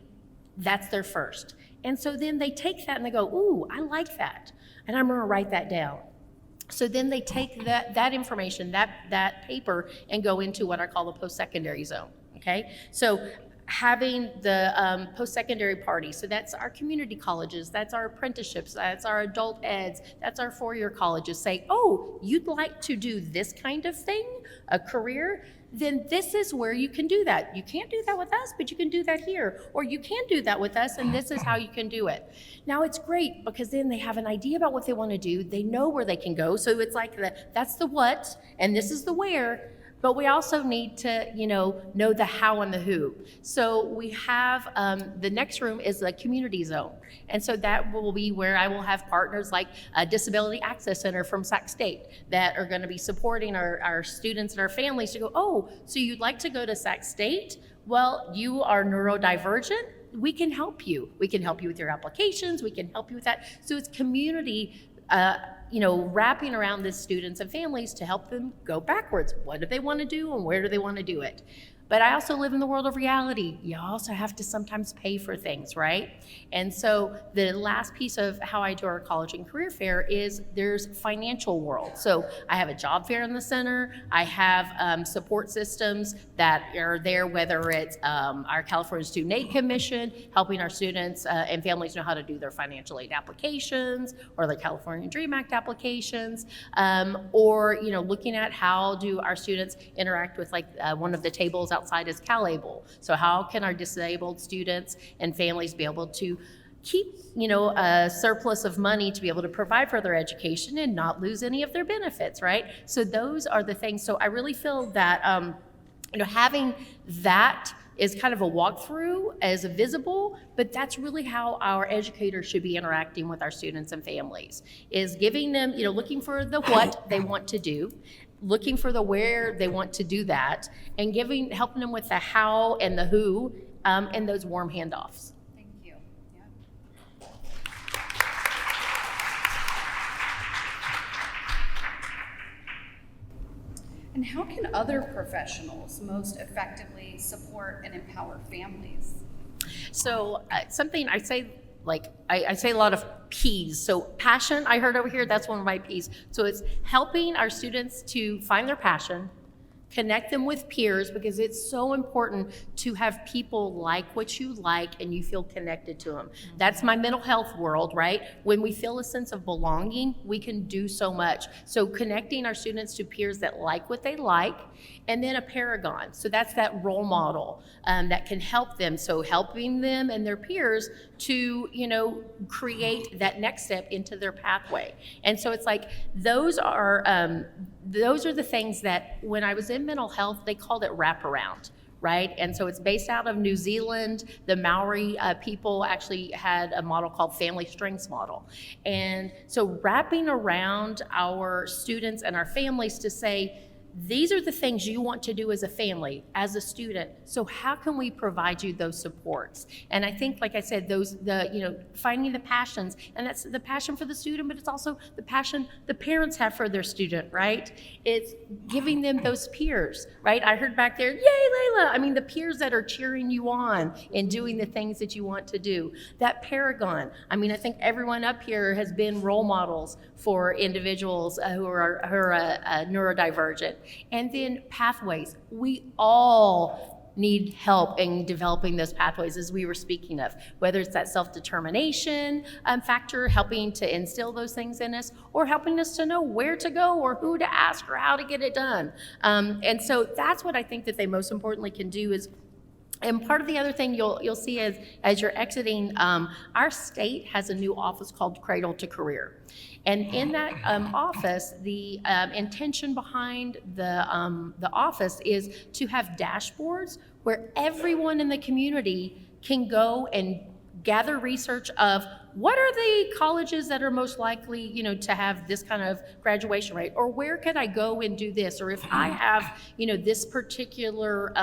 that's their first. And so then they take that and they go, ooh, I like that. And I'm gonna write that down. So then they take that information, that paper, and go into what I call the post-secondary zone, okay? So having the post-secondary party, so that's our community colleges, that's our apprenticeships, that's our adult eds, that's our four-year colleges, say, oh, you'd like to do this kind of thing, a career? Then this is where you can do that. You can't do that with us, but you can do that here. Or you can do that with us, and this is how you can do it. Now, it's great because then they have an idea about what they want to do. They know where they can go. So it's like that's the what, and this is the where. But we also need to, know the how and the who. So we have, the next room is the community zone. And so that will be where I will have partners like a Disability Access Center from Sac State that are gonna be supporting our students and our families to go, oh, so you'd like to go to Sac State? Well, you are neurodivergent? We can help you. We can help you with your applications. We can help you with that. So it's community wrapping around the students and families to help them go backwards. What do they want to do and where do they want to do it? But I also live in the world of reality. You also have to sometimes pay for things, right? And so the last piece of how I do our college and career fair is there's financial world. So I have a job fair in the center. I have support systems that are there, whether it's our California Student Aid Commission, helping our students and families know how to do their financial aid applications or the California Dream Act applications, or looking at how do our students interact with one of the tables outside is CalAble. So how can our disabled students and families be able to keep, a surplus of money to be able to provide for their education and not lose any of their benefits, right? So those are the things. So I really feel that, having that is kind of a walkthrough as a visible, but that's really how our educators should be interacting with our students and families, is giving them, looking for the what they want to do, looking for the where they want to do that, and helping them with the how and the who, and those warm handoffs. Thank you. Yeah. And how can other professionals most effectively support and empower families? So something I say, I say a lot of P's. So passion, I heard over here, that's one of my P's. So it's helping our students to find their passion, connect them with peers, because it's so important to have people like what you like and you feel connected to them. That's my mental health world, right? When we feel a sense of belonging, we can do so much. So connecting our students to peers that like what they like, and then a paragon. So that's that role model that can help them. So helping them and their peers to, create that next step into their pathway. And so it's like, those are the things that when I was in mental health, they called it wraparound, right? And so it's based out of New Zealand. The Maori people actually had a model called Family Strengths Model. And so wrapping around our students and our families to say, these are the things you want to do as a family, as a student. So how can we provide you those supports? And I think, like I said, finding the passions, and that's the passion for the student, but it's also the passion the parents have for their student, right? It's giving them those peers, right? I heard back there, yay, Layla. I mean, the peers that are cheering you on and doing the things that you want to do. That paragon. I mean, I think everyone up here has been role models for individuals who are neurodivergent. And then pathways. We all need help in developing those pathways, as we were speaking of, whether it's that self-determination factor, helping to instill those things in us, or helping us to know where to go or who to ask or how to get it done. And so that's what I think that they most importantly can do is. And part of the other thing you'll see as you're exiting, our state has a new office called Cradle to Career. And in that office, the intention behind the office is to have dashboards where everyone in the community can go and gather research of what are the colleges that are most likely, to have this kind of graduation rate, or where could I go and do this, or if I have, this particular,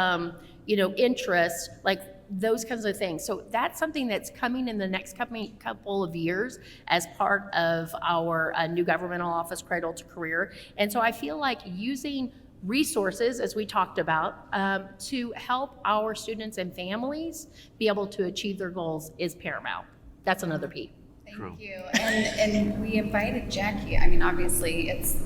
interest, like those kinds of things. So that's something that's coming in the next couple of years as part of our new governmental office, Cradle to Career. And so I feel like using resources, as we talked about, to help our students and families be able to achieve their goals is paramount. That's another P. True. Thank you. And we invited Jackie. I mean, obviously it's,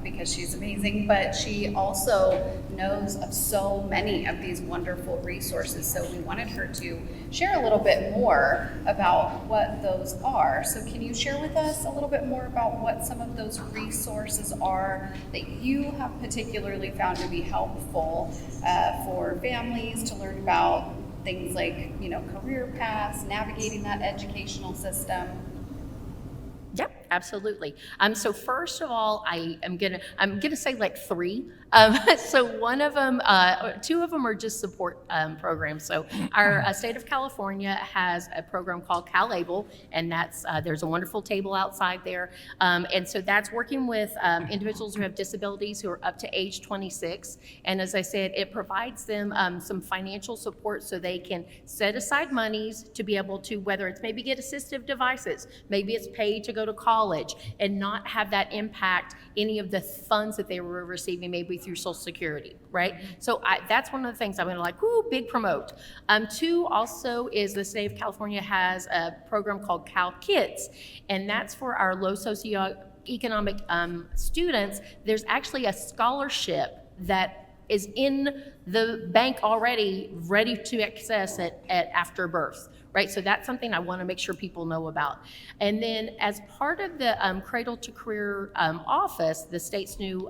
because she's amazing, but she also knows of so many of these wonderful resources. So we wanted her to share a little bit more about what those are. So can you share with us a little bit more about what some of those resources are that you have particularly found to be helpful for families to learn about things like, career paths, navigating that educational system? Yep, absolutely. So first of all, I'm gonna say like three. So one of them, two of them are just support programs. So our state of California has a program called CalAble, and that's there's a wonderful table outside there, and so that's working with individuals who have disabilities who are up to age 26. And as I said, it provides them some financial support so they can set aside monies to be able to, whether it's maybe get assistive devices, maybe it's paid to go to college, and not have that impact any of the funds that they were receiving maybe through Social Security, right? So that's one of the things I'm going to big promote. Two also is the state of California has a program called Cal Kids, and that's for our low socioeconomic students. There's actually a scholarship that is in the bank already, ready to access at after birth. Right, so that's something I want to make sure people know about. And then as part of the Cradle to Career office, the state's new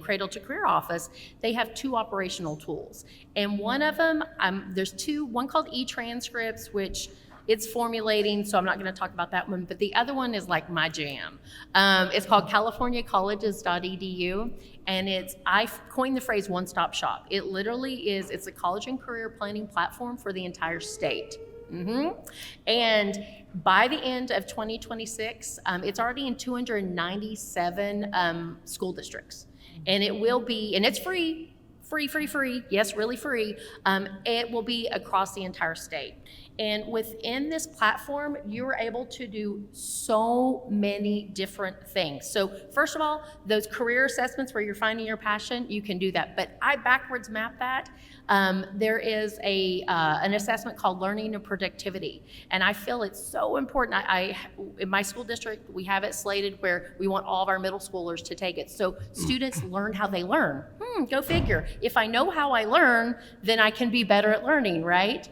Cradle to Career office, they have two operational tools. And one of them, there's two, one called e-transcripts, which it's formulating, so I'm not going to talk about that one, but the other one is like my jam. It's called californiacolleges.edu, and I've coined the phrase one-stop shop. It literally is, it's a college and career planning platform for the entire state. And by the end of 2026, it's already in 297 school districts. And it will be, and it's free, yes, really free. It will be across the entire state. And within this platform, you're able to do so many different things. So first of all, those career assessments where you're finding your passion, you can do that. But I backwards map that. There is an assessment called Learning and Productivity. And I feel it's so important. In my school district, we have it slated where we want all of our middle schoolers to take it. So students learn how they learn. Go figure. If I know how I learn, then I can be better at learning, right?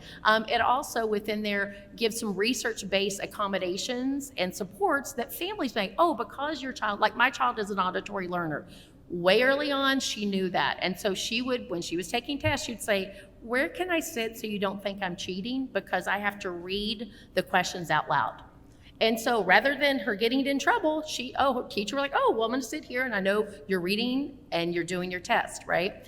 It also within there gives some research-based accommodations and supports that families make. Oh, because your child, like my child is an auditory learner. Way early on, she knew that. And so she would, when she was taking tests, she'd say, where can I sit so you don't think I'm cheating? Because I have to read the questions out loud. And so rather than her getting in trouble, her teacher was like, oh, well, I'm going to sit here and I know you're reading and you're doing your test, right?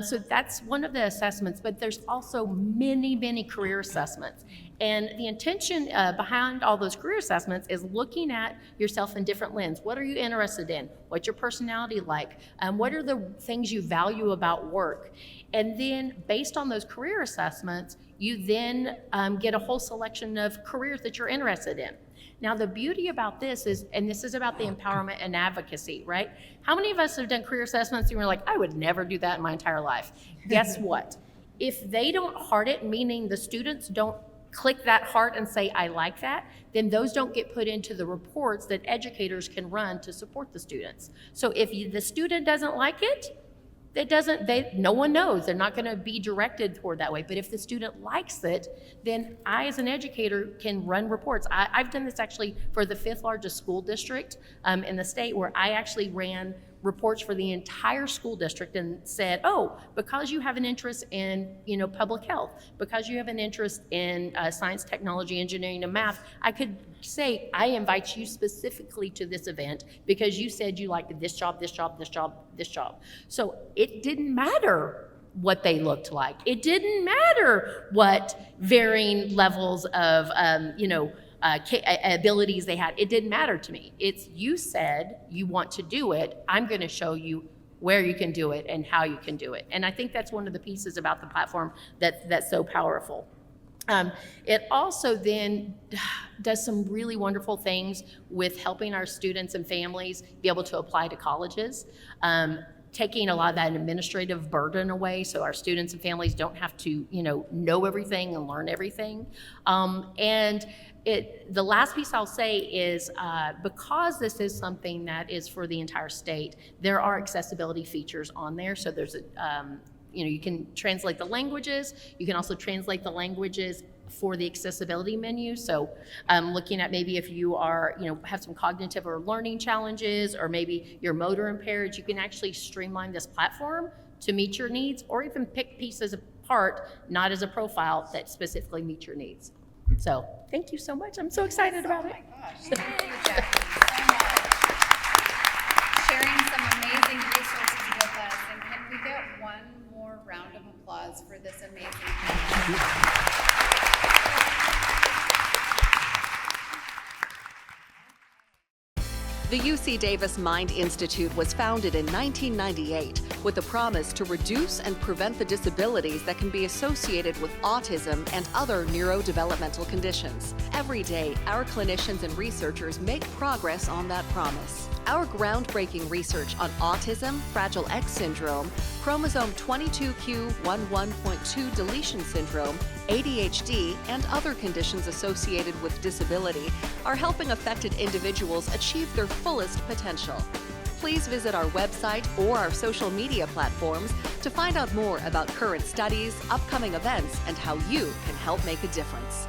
So that's one of the assessments, but there's also many, many career assessments. And the intention behind all those career assessments is looking at yourself in different lenses. What are you interested in? What's your personality like? What are the things you value about work? And then based on those career assessments, you then get a whole selection of careers that you're interested in. Now, the beauty about this is, and this is about the empowerment and advocacy, right? How many of us have done career assessments and we're like, I would never do that in my entire life? Guess what? If they don't heart it, meaning the students don't click that heart and say, I like that, then those don't get put into the reports that educators can run to support the students. So if the student doesn't like it, no one knows. They're not going to be directed toward that way. But if the student likes it, then I, as an educator, can run reports. I've done this actually for the 5th largest school district in the state, where I actually ran reports for the entire school district and said, oh, because you have an interest in public health, because you have an interest in science, technology, engineering, and math, I could say, I invite you specifically to this event because you said you liked this job, this job, this job, this job. So it didn't matter what they looked like. It didn't matter what varying levels of abilities they had. It didn't matter to me. It's, you said you want to do it. I'm going to show you where you can do it and how you can do it. And I think that's one of the pieces about the platform that's so powerful. It also then does some really wonderful things with helping our students and families be able to apply to colleges. taking a lot of that administrative burden away, so our students and families don't have to, know everything and learn everything. The last piece I'll say is because this is something that is for the entire state, there are accessibility features on there. So there's you can translate the languages. You can also translate the languages for the accessibility menu. So looking at maybe if you are, have some cognitive or learning challenges, or maybe you're motor impaired, you can actually streamline this platform to meet your needs, or even pick pieces apart, not as a profile, that specifically meet your needs. So thank you so much. I'm so excited about it. Oh my gosh, thank you, Jackie, so much. Sharing some amazing resources with us. And can we get one more round of applause for this amazing panel? The UC Davis Mind Institute was founded in 1998 with the promise to reduce and prevent the disabilities that can be associated with autism and other neurodevelopmental conditions. Every day, our clinicians and researchers make progress on that promise. Our groundbreaking research on autism, Fragile X syndrome, chromosome 22q11.2 deletion syndrome, ADHD, and other conditions associated with disability are helping affected individuals achieve their fullest potential. Please visit our website or our social media platforms to find out more about current studies, upcoming events, and how you can help make a difference.